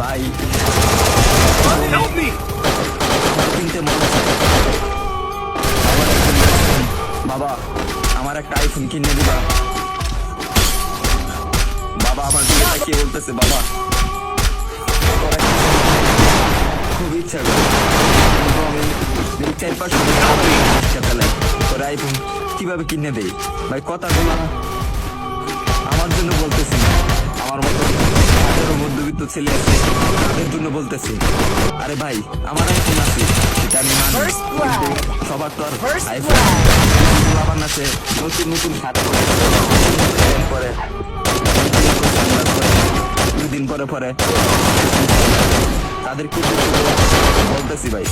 ভাই কিনতে মনে বাবা, আমার একটা আইফোন কিনে দিবা বাবা। আমার দিকে তাকিয়ে বলতেছে বাবা, খুব ইচ্ছা করে আমি 4-5 টাকা তোর আইফোন কিভাবে কিনে দেই ভাই। কথাগুলো আমার জন্য বলতেছি না, আমার মতো হাজারো মধ্যবিত্ত ছেলে আছে তাদের জন্য বলতেছি। আরে ভাই, আমার আইফোন আছে সেটা আমি মানি, সবার তো আর আইফোন আছে। নতুন নতুন শার্ট পরে 2 দিন পরে পরে তাদেরকে বলতেছি ভাই,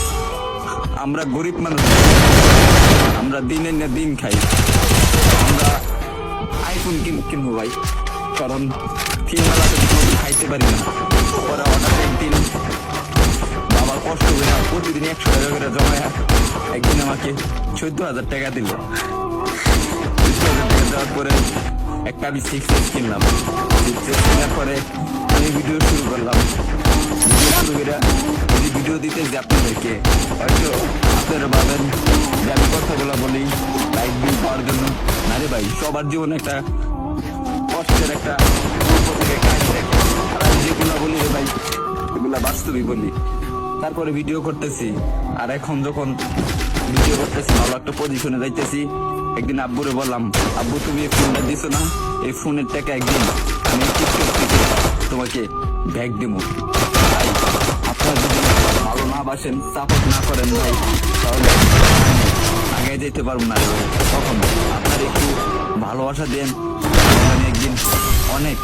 আমরা গরিব মানুষ, আমরা দিনের না দিন খাই, আমরা আইফোন কিনবো ভাই, কারণ 3 বেলা খাইতে পারি না। পরে হঠাৎ একদিন বাবার কষ্ট করে প্রতিদিন 100 টাকা করে জমায় একদিন আমাকে 14,000 টাকা দিল। 14,000 টাকা দেওয়ার পরে একটা আমি 6S কিনলাম। 6S কেনার পরে আমি ভিডিও শুরু করলাম। ভিডিও দিতে যে আপনাদেরকে হয়তো আপনারা ভাবেন যে আমি কথাগুলো বলি লাইক ভিউ পাওয়ার জন্য। না রে ভাই, সবার জীবনে একটা কষ্টের একটা কাজ থাকে, আর আমি যেগুলো বলি রে ভাই এগুলা বাস্তবিক বলি। তারপরে ভিডিও করতেছি, আর এখন যখন ভিডিও করতেছি ভালো একটা পজিশনে যাইতেছি। একদিন আব্বুরে বললাম, আব্বু তুমি এই ফোনটা দিছো না, এই ফোনের টাকা একদিন আমি তোমাকে ব্যাগ দেবো। আপনারা যদি ভালো না বাসেন, সাপোর্ট না করেন ভাই, তাহলে আগে যেতে পারবো না কখনো। আপনার একটু ভালোবাসা দেন, একদিন অনেক